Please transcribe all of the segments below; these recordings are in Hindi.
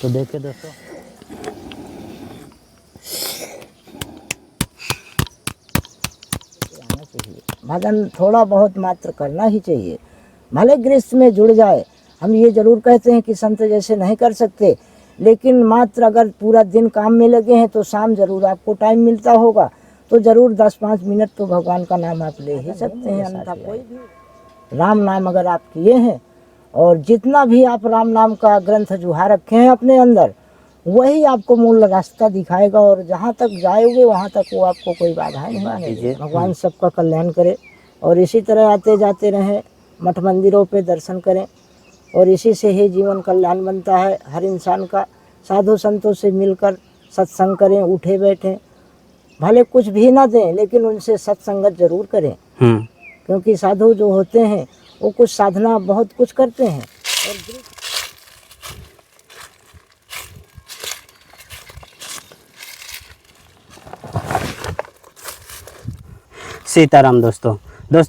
तो देखिए दोस्तों, आना चाहिए, भजन थोड़ा बहुत मात्र करना ही चाहिए, भले गृहस्थ में जुड़ जाए। हम ये जरूर कहते हैं कि संत जैसे नहीं कर सकते, लेकिन मात्र अगर पूरा दिन काम में लगे हैं तो शाम जरूर आपको टाइम मिलता होगा, तो जरूर 10-5 मिनट तो भगवान का नाम आप ले ही सकते हैं। अन्यथा कोई भी राम नाम अगर आप किए हैं और जितना भी आप राम नाम का ग्रंथ जुहा रखे हैं अपने अंदर, वही आपको मूल रास्ता दिखाएगा और जहाँ तक जाओगे वहाँ तक वो आपको कोई बाधा नहीं आने। भगवान सबका कल्याण करे और इसी तरह आते जाते रहें, मठ मंदिरों पे दर्शन करें और इसी से ही जीवन कल्याण बनता है हर इंसान का। साधु संतों से मिलकर सत्संग करें, उठे बैठें, भले कुछ भी ना दें लेकिन उनसे सत्संगत जरूर करें, क्योंकि साधु जो होते हैं वो कुछ साधना बहुत कुछ करते हैं। और सीताराम दोस्तों,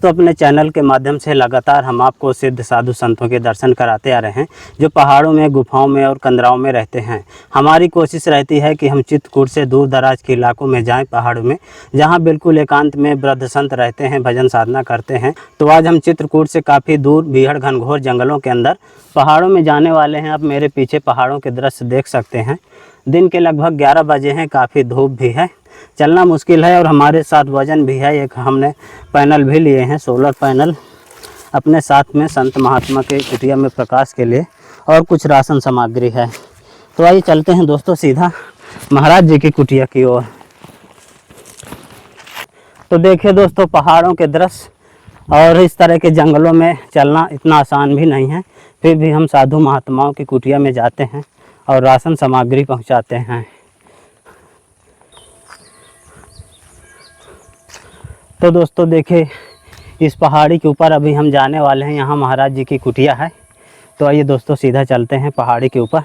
अपने चैनल के माध्यम से लगातार हम आपको सिद्ध साधु संतों के दर्शन कराते आ रहे हैं, जो पहाड़ों में, गुफाओं में और कंदराओं में रहते हैं। हमारी कोशिश रहती है कि हम चित्रकूट से दूर दराज के इलाकों में जाएं, पहाड़ों में, जहां बिल्कुल एकांत में वृद्ध संत रहते हैं, भजन साधना करते हैं। तो आज हम चित्रकूट से काफ़ी दूर बीहड़ घनघोर जंगलों के अंदर पहाड़ों में जाने वाले हैं। आप मेरे पीछे पहाड़ों के दृश्य देख सकते हैं। दिन के लगभग 11 बजे हैं, काफ़ी धूप भी है, चलना मुश्किल है और हमारे साथ वजन भी है। एक हमने पैनल भी लिए हैं, सोलर पैनल अपने साथ में, संत महात्मा के कुटिया में प्रकाश के लिए, और कुछ राशन सामग्री है। तो आइए चलते हैं दोस्तों सीधा महाराज जी की कुटिया की ओर। तो देखिए दोस्तों, पहाड़ों के दृश्य और इस तरह के जंगलों में चलना इतना आसान भी नहीं है, फिर भी हम साधु महात्माओं की कुटिया में जाते हैं और राशन सामग्री पहुंचाते हैं। तो दोस्तों देखिए, इस पहाड़ी के ऊपर अभी हम जाने वाले हैं, यहाँ महाराज जी की कुटिया है। तो आइए दोस्तों सीधा चलते हैं पहाड़ी के ऊपर।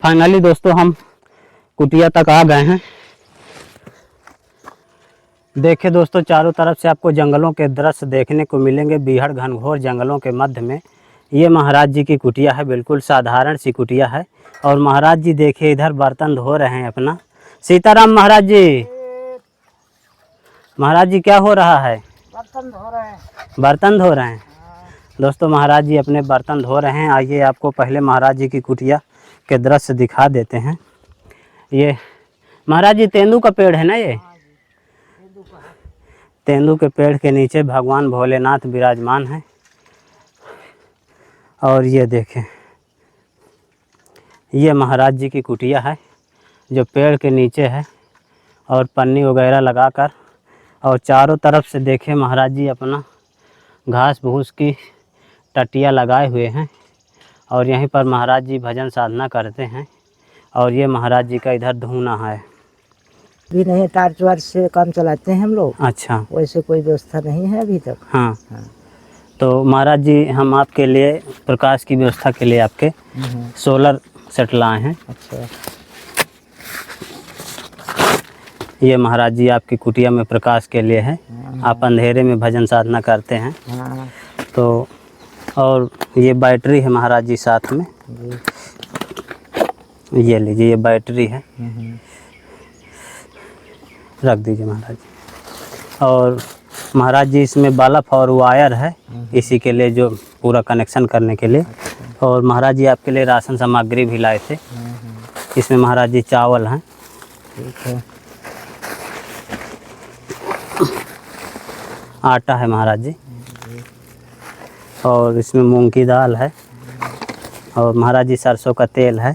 फाइनली दोस्तों हम कुटिया तक आ गए हैं। देखिए दोस्तों, चारों तरफ से आपको जंगलों के दृश्य देखने को मिलेंगे। बीहड़ घनघोर जंगलों के मध्य में ये महाराज जी की कुटिया है, बिल्कुल साधारण सी कुटिया है। और महाराज जी देखिए इधर बर्तन धो रहे हैं अपना। सीताराम महाराज जी। महाराज जी क्या हो रहा है? बर्तन धो रहे हैं। बर्तन धो रहे हैं। दोस्तों महाराज जी अपने बर्तन धो रहे हैं। आइए आपको पहले महाराज जी की कुटिया के दृश्य दिखा देते हैं। ये महाराज जी तेंदू का पेड़ है ना, ये तेंदू के पेड़ के नीचे भगवान भोलेनाथ विराजमान हैं। और ये देखें, ये महाराज जी की कुटिया है जो पेड़ के नीचे है, और पन्नी वगैरह लगाकर, और चारों तरफ से देखें महाराज जी अपना घास भूस की टटिया लगाए हुए हैं, और यहीं पर महाराज जी भजन साधना करते हैं। और ये महाराज जी का इधर धूना है। भी नहीं, टार्च वार्च से काम चलाते हैं हम लोग। अच्छा, वैसे कोई व्यवस्था नहीं है अभी तक। हाँ। तो महाराज जी हम आपके लिए प्रकाश की व्यवस्था के लिए आपके सोलर सेट लाए हैं। अच्छा, ये महाराज जी आपकी कुटिया में प्रकाश के लिए है। आप अंधेरे में भजन साधना करते हैं। हाँ। तो और ये बैटरी है महाराज जी साथ में, ये लीजिए, ये बैटरी है, रख दीजिए महाराज जी। और महाराज जी इसमें बल्ब और वायर है इसी के लिए, जो पूरा कनेक्शन करने के लिए। और महाराज जी आपके लिए राशन सामग्री भी लाए थे। इसमें महाराज जी चावल हैं, ठीक है, आटा है महाराज जी, और इसमें मूंग की दाल है, और महाराज जी सरसों का तेल है।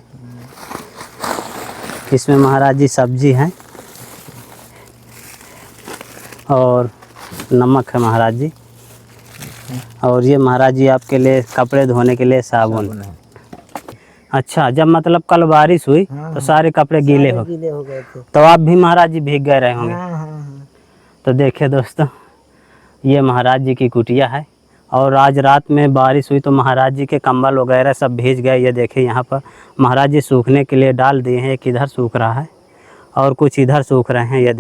इसमें महाराज जी सब्जी है, और नमक है महाराज जी। और ये महाराज जी आपके लिए कपड़े धोने के लिए साबुन। अच्छा, जब मतलब कल बारिश हुई तो सारे कपड़े गीले हो गए थे, तो आप भी महाराज जी भीग गए रहे होंगे। हाँ। तो देखिए दोस्तों, ये महाराज जी की कुटिया है, और आज रात में बारिश हुई तो महाराज जी के कंबल वगैरह सब भीज गए। ये देखिए यहाँ पर महाराज जी सूखने के लिए डाल दिए हैं। एक इधर सूख रहा है और कुछ इधर सूख रहे हैं। ये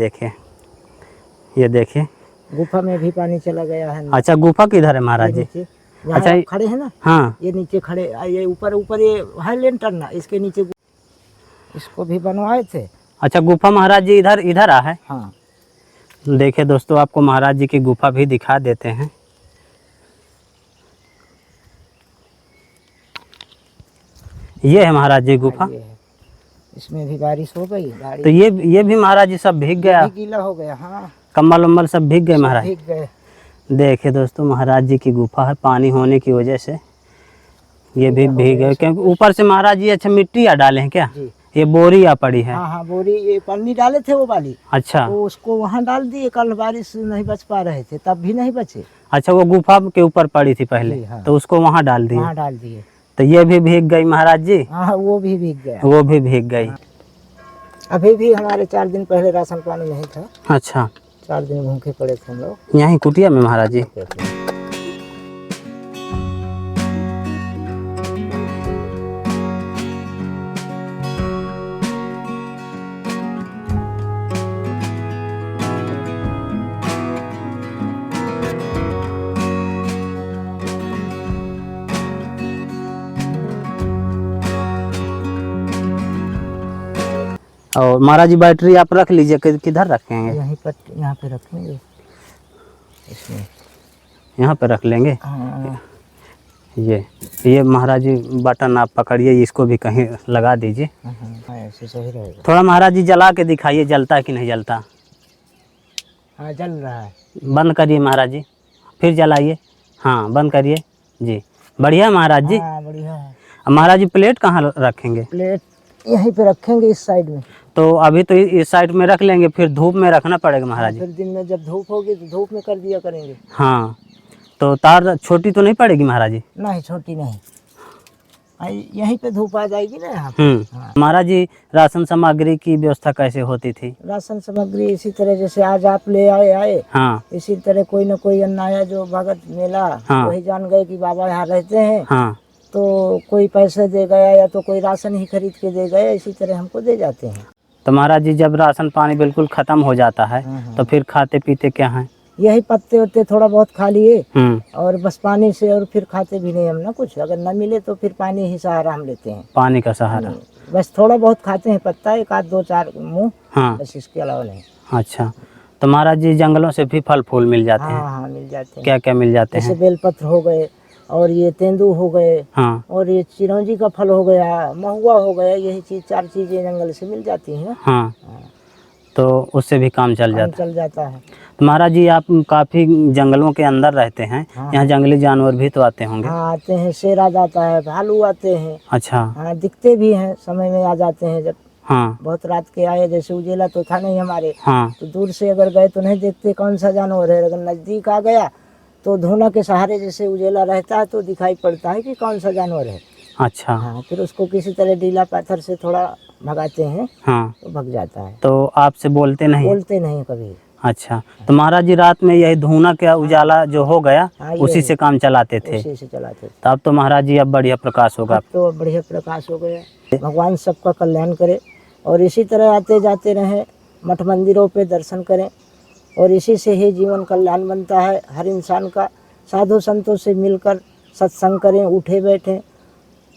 देखिए गुफा में भी पानी चला गया है। अच्छा, गुफा किधर है महाराज जी? अच्छा, अच्छा, खड़े हैं ना, हाँ, ये नीचे खड़े, ये ऊपर ये है लेंटर ना, इसके नीचे इसको भी बनवाए थे। अच्छा, गुफा महाराज जी इधर आ है। हाँ, देखिए दोस्तों, आपको महाराज जी की गुफा भी दिखा देते हैं। ये है महाराज जी गुफा। ये है। इसमें भी बारिश हो गई, गाड़ी तो ये भी महाराज जी सब भीग गया, भी गीला हो गया। हाँ, कम्बल वम्बल सब भीग गए महाराज। भीग गए। देखिए दोस्तों, महाराज जी की गुफा है, पानी होने की वजह से ये भी भीग गए। क्योंकि ऊपर से महाराज जी अच्छा मिट्टी डाले हैं क्या? जी। ये बोरी आ पड़ी है। हाँ हाँ, बोरी, ये पन्नी डाले थे वो वाली, अच्छा, तो उसको वहाँ डाल दिए। कल बारिश नहीं बच पा रहे थे, तब भी नहीं बचे। अच्छा, वो गुफा के ऊपर पड़ी थी पहले, जी, हाँ। तो उसको वहाँ डाल दिए। वहाँ डाल दिए, तो ये भी भीग गई महाराज जी। हाँ, वो भी भीग गया। वो भी भीग गई। अभी भी हमारे 4 दिन पहले राशन पानी नहीं था। अच्छा, 4 दिन भूखे पड़े थे हम लोग यहीं कुटिया में महाराज जी। और महाराज जी बैटरी आप रख लीजिए, किधर रखेंगे? यहीं पर, यहाँ पे रखेंगे, इसमें यहाँ पे रख लेंगे। हाँ। ये महाराज जी बटन आप पकड़िए, इसको भी कहीं लगा दीजिए। हाँ, ऐसे सही रहेगा। थोड़ा महाराज जी जला के दिखाइए, जलता है कि नहीं जलता। हाँ, जल रहा है। बंद करिए महाराज जी, फिर जलाइए। हाँ, बंद करिए जी। बढ़िया महाराज जी। हाँ, बढ़िया है। महाराज जी प्लेट कहाँ रखेंगे? प्लेट यहीं पे रखेंगे, इस साइड में। तो अभी तो इस साइड में रख लेंगे, फिर धूप में रखना पड़ेगा महाराज जी। फिर दिन में जब धूप होगी तो धूप में कर दिया करेंगे। हाँ, तो तार छोटी तो नहीं पड़ेगी महाराज जी? नहीं, छोटी नहीं, यहीं पे धूप आ जाएगी ना यहाँ। हाँ। महाराज जी राशन सामग्री की व्यवस्था कैसे होती थी? राशन सामग्री इसी तरह जैसे आज आप ले आए, हाँ, इसी तरह कोई न कोई अन्न आया जो भगत मिला। हाँ। वही जान गए कि बाबा यहाँ रहते हैं। हाँ, तो कोई पैसे दे गया या तो कोई राशन ही खरीद के दे गया, इसी तरह हमको दे जाते हैं। तो महाराज जी जब राशन पानी बिल्कुल खत्म हो जाता है तो फिर खाते पीते क्या है? यही पत्ते वत्ते थोड़ा बहुत खा लिए हम्म। और बस पानी से, और फिर खाते भी नहीं हम ना कुछ। अगर न मिले तो फिर पानी ही सहारा हम लेते हैं। पानी का सहारा। बस थोड़ा बहुत खाते हैं, पत्ता 1 आध 2 4 मुँह, हाँ, बस इसके अलावा नहीं। अच्छा। तो महाराज जी जंगलों से भी फल फूल मिल जाते हैं? हाँ हाँ, मिल जाते हैं। क्या क्या मिल जाते जैसे हैं? बेलपत्र हो गए, और ये तेंदू हो गए, हाँ, और ये चिरौंजी का फल हो गया, महुआ हो गया। यही चीज 4 चीजें जंगल से मिल जाती हैं। हाँ, तो उससे भी काम चल जाता है। चल जाता है। तो महाराज जी आप काफ़ी जंगलों के अंदर रहते हैं। हाँ। यहाँ जंगली जानवर भी तो आते होंगे? हाँ, आते हैं, शेर आ जाता है, भालू आते हैं। अच्छा। हाँ, दिखते भी हैं, समय में आ जाते हैं। जब हाँ, बहुत रात के आए, जैसे उजेला तो था नहीं हमारे, हाँ, तो दूर से अगर गए तो नहीं देखते कौन सा जानवर है। अगर नज़दीक आ गया तो धुना के सहारे जैसे उजेला रहता है तो दिखाई पड़ता है कि कौन सा जानवर है। अच्छा। हाँ, फिर उसको किसी तरह ढीला पत्थर से थोड़ा भगाते हैं, हाँ, तो भग जाता है। तो आपसे बोलते नहीं? बोलते नहीं कभी। अच्छा। तो महाराज जी रात में यही धुना का उजाला जो हो गया हाँ, उसी से काम चलाते थे? उसी से चलाते थे। तो अब तो महाराज जी अब बढ़िया प्रकाश होगा। अब तो बढ़िया प्रकाश हो गया। भगवान सबका कल्याण करे और इसी तरह आते जाते रहें, मठ मंदिरों पे दर्शन करें, और इसी से ही जीवन कल्याण बनता है हर इंसान का। साधु संतों से मिलकर सत्संग करें, उठे बैठें,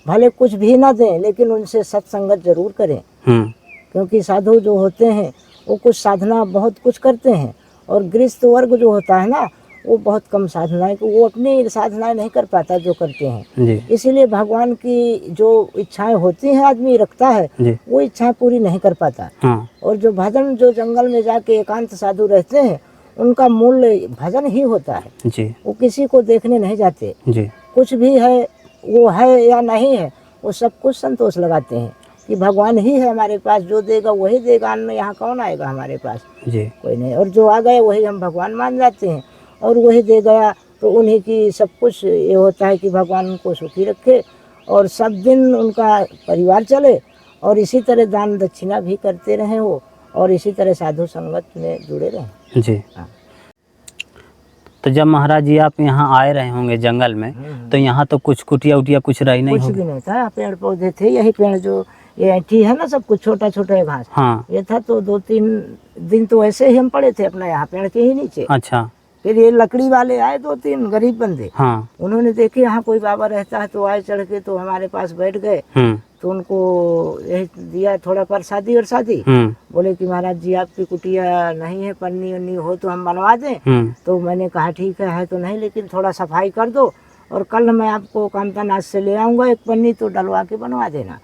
भले कुछ भी ना दें लेकिन उनसे सत्संगत जरूर करें। क्योंकि साधु जो होते हैं वो कुछ साधना बहुत कुछ करते हैं, और गृहस्थ वर्ग जो होता है ना वो बहुत कम साधनाएं, वो अपनी साधनाएं नहीं कर पाता जो करते हैं जी। इसीलिए भगवान की जो इच्छाएं होती हैं आदमी रखता है जी। वो इच्छाएं पूरी नहीं कर पाता। हाँ। और जो भजन, जो जंगल में जाके एकांत साधु रहते हैं उनका मूल्य भजन ही होता है। जी। वो किसी को देखने नहीं जाते। जी। कुछ भी है, वो है या नहीं है, वो सब कुछ संतोष लगाते हैं कि भगवान ही है हमारे पास, जो देगा वही देगा, अन्न यहाँ कौन आएगा हमारे पास? जी। कोई नहीं। और जो आ गए वही हम भगवान मान जाते हैं, और वही दे गया तो उन्हीं की सब कुछ ये होता है कि भगवान उनको सुखी रखे और सब दिन उनका परिवार चले, और इसी तरह दान दक्षिणा भी करते रहें वो, और इसी तरह साधु संगत में जुड़े रहें। जी। हाँ। तो जब महाराज जी आप यहाँ आए रहे होंगे जंगल में, तो यहाँ तो कुछ कुटिया उटिया कुछ रही नहीं कुछ होगी? भी नहीं था, पेड़ पौधे थे, यही पेड़ जो ये ऐठी है ना, सब कुछ छोटा छोटा घास हाँ। ये था। तो 2-3 दिन तो ऐसे ही हम पड़े थे अपना यहाँ पेड़ के ही नीचे। अच्छा। फिर ये लकड़ी वाले आए 2-3 गरीब बंदे, हाँ। उन्होंने देखे यहाँ कोई बाबा रहता है, तो आए चढ़ के, तो हमारे पास बैठ गए। तो उनको यही दिया थोड़ा प्रसादी और शादी। बोले कि महाराज जी आपकी कुटिया नहीं है, पन्नी वन्नी हो तो हम बनवा दें। तो मैंने कहा ठीक है तो नहीं, लेकिन थोड़ा सफाई कर दो, और कल मैं आपको कामतानाथ से ले आऊँगा एक पन्नी, तो डलवा के बनवा देना।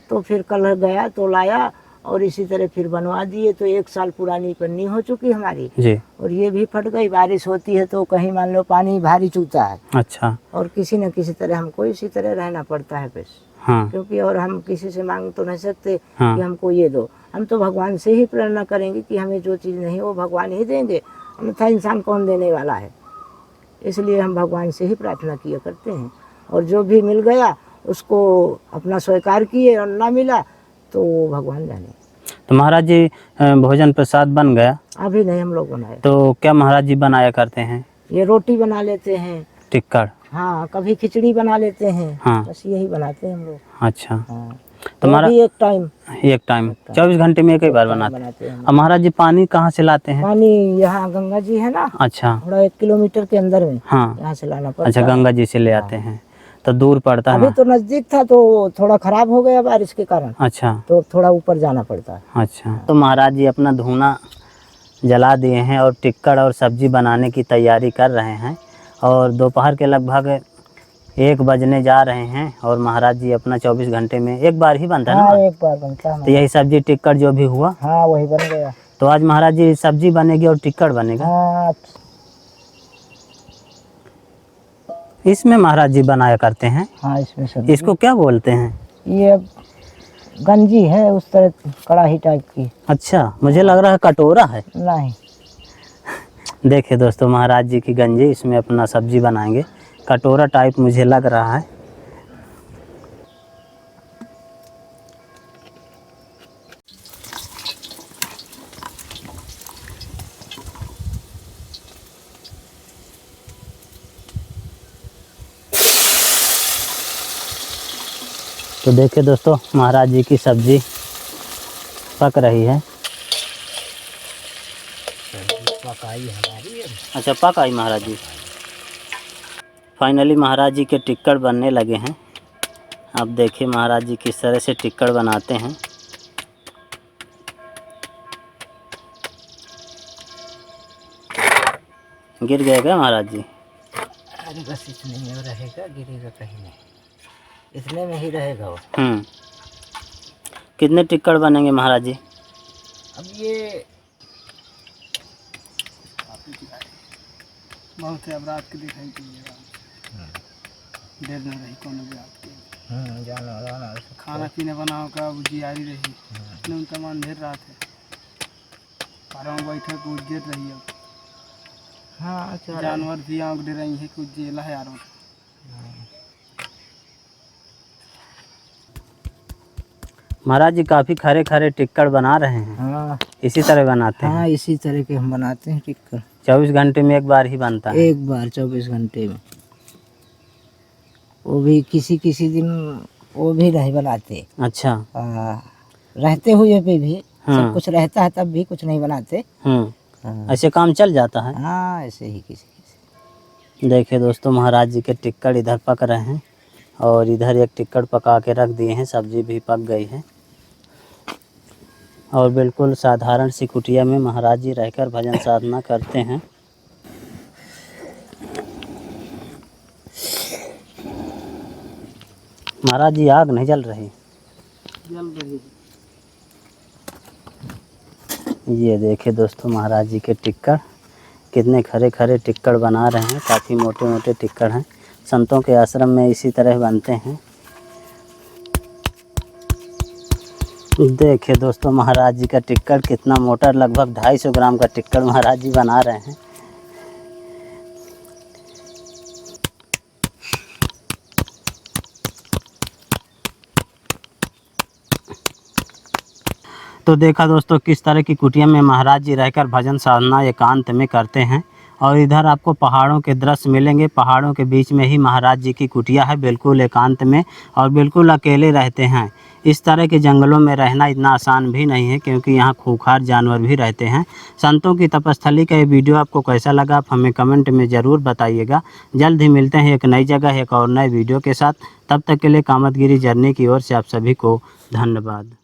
तो फिर कल गया तो लाया, और इसी तरह फिर बनवा दिए। तो 1 साल पुरानी पन्नी हो चुकी हमारी जी। और ये भी फट गई। बारिश होती है तो कहीं मान लो पानी भारी चूता है। अच्छा। और किसी न किसी तरह हमको इसी तरह रहना पड़ता है बस। हाँ। क्योंकि और हम किसी से मांग तो नहीं सकते हाँ। कि हमको ये दो। हम तो भगवान से ही प्रेरणा करेंगे कि हमें जो चीज़ नहीं वो भगवान ही देंगे, अन्यथा इंसान कौन देने वाला है। इसलिए हम भगवान से ही प्रार्थना किया करते हैं, और जो भी मिल गया उसको अपना स्वीकार किए, और ना मिला तो भगवान जाने। तो महाराज जी भोजन प्रसाद बन गया? अभी नहीं हम लोग बनाए। तो क्या महाराज जी बनाया करते हैं? ये रोटी बना लेते हैं, टिक्कड़। हाँ, कभी खिचड़ी बना लेते हैं। हाँ। बस यही बनाते हैं हम लोग। अच्छा। हाँ। तो महाराज एक टाइम 24 घंटे में एक ही बार बनाते हैं। अब महाराज जी पानी कहाँ से लाते हैं? पानी यहाँ गंगा जी है ना, अच्छा। थोड़ा 1 किलोमीटर के अंदर में। हाँ। यहाँ से लाना पड़ता अच्छा, है। गंगा जी से ले आते हैं, तो दूर पड़ता है। अभी तो नजदीक था तो थोड़ा खराब हो गया बारिश के कारण। अच्छा। तो थोड़ा ऊपर जाना पड़ता है। अच्छा। तो महाराज जी अपना धूना जला दिए हैं और टिक्कड़ और सब्जी बनाने की तैयारी कर रहे हैं, और दोपहर के लगभग 1 बजने जा रहे हैं, और महाराज जी अपना 24 घंटे में एक बार ही बनता है हाँ, ना? एक बार बनता है। तो यही सब्जी टिक्कड़ जो भी हुआ, हाँ, वही बन गया। तो आज महाराज जी सब्जी बनेगी और टिक्कड़ बनेगा। हाँ। इसमें महाराज जी बनाया करते हैं। हाँ, इसमें सब्जी। इसको क्या बोलते हैं? ये गंजी है, उस तरह कड़ाही टाइप की। अच्छा, मुझे लग रहा है कटोरा है। नहीं। देखिए दोस्तों, महाराज जी की गंजी, इसमें अपना सब्जी बनाएंगे। कटोरा टाइप मुझे लग रहा है। तो देखिए दोस्तों, महाराज जी की सब्जी पक रही है। पकाई हमारी। अच्छा, पक आई महाराज जी। फाइनली महाराज जी के टिक्कड़ बनने लगे हैं। आप देखिए महाराज जी किस तरह से टिक्कड़ बनाते हैं। गिर गए क्या महाराज जी? अरे बस इतने में रहेगा, गिरेगा कहीं नहीं, इतने में ही रहेगा वो। कितने टिक्कड़ बनेंगे महाराज जी? अब ये बहुत है, अब रात के दिखाई दीजिएगा, देर न रही कोनो भी आपकी। जाना खाना पीना बनाओ का बुझियारी रही, नून तमान ढेर रात है, पारा में बैठे कुछ देर रही। अब हाँ, जानवर भी आँख दे रही है, कुछ जेला है यारों। महाराज जी काफ़ी खरे खरे टिक्कड़ बना रहे हैं। हाँ। इसी तरह बनाते हैं? हाँ, इसी तरह के हम बनाते हैं टिक्कड़। 24 घंटे में एक बार ही बनता है? एक बार 24 घंटे में। वो भी किसी किसी दिन वो भी नहीं बनाते। अच्छा। रहते हुए भी सब कुछ रहता है तब भी कुछ नहीं बनाते। ऐसे काम चल जाता है। हाँ, ऐसे ही किसी। देखिए दोस्तों, महाराज जी के टिक्कड़ इधर पक रहे हैं, और इधर एक टिक्कड़ पका के रख दिए हैं, सब्जी भी पक गई है। और बिल्कुल साधारण सी कुटिया में महाराज जी रहकर भजन साधना करते हैं। महाराज जी आग नहीं जल रही? जल रही। ये देखिए दोस्तों, महाराज जी के टिक्कड़ कितने खरे खरे टिक्कड़ बना रहे हैं। काफ़ी मोटे मोटे टिक्कड़ हैं। संतों के आश्रम में इसी तरह बनते हैं। देखिए दोस्तों, महाराज जी का टिक्कड़ कितना मोटा, लगभग 250 ग्राम का टिक्कड़ महाराज जी बना रहे हैं। तो देखा दोस्तों, किस तरह की कुटिया में महाराज जी रहकर भजन साधना एकांत में करते हैं, और इधर आपको पहाड़ों के दृश्य मिलेंगे। पहाड़ों के बीच में ही महाराज जी की कुटिया है, बिल्कुल एकांत में, और बिल्कुल अकेले रहते हैं। इस तरह के जंगलों में रहना इतना आसान भी नहीं है, क्योंकि यहाँ खूंखार जानवर भी रहते हैं। संतों की तपस्थली का ये वीडियो आपको कैसा लगा, आप हमें कमेंट में ज़रूर बताइएगा। जल्द ही मिलते हैं एक नई जगह एक और नए वीडियो के साथ। तब तक के लिए कामतगिरी जर्नी की ओर से आप सभी को धन्यवाद।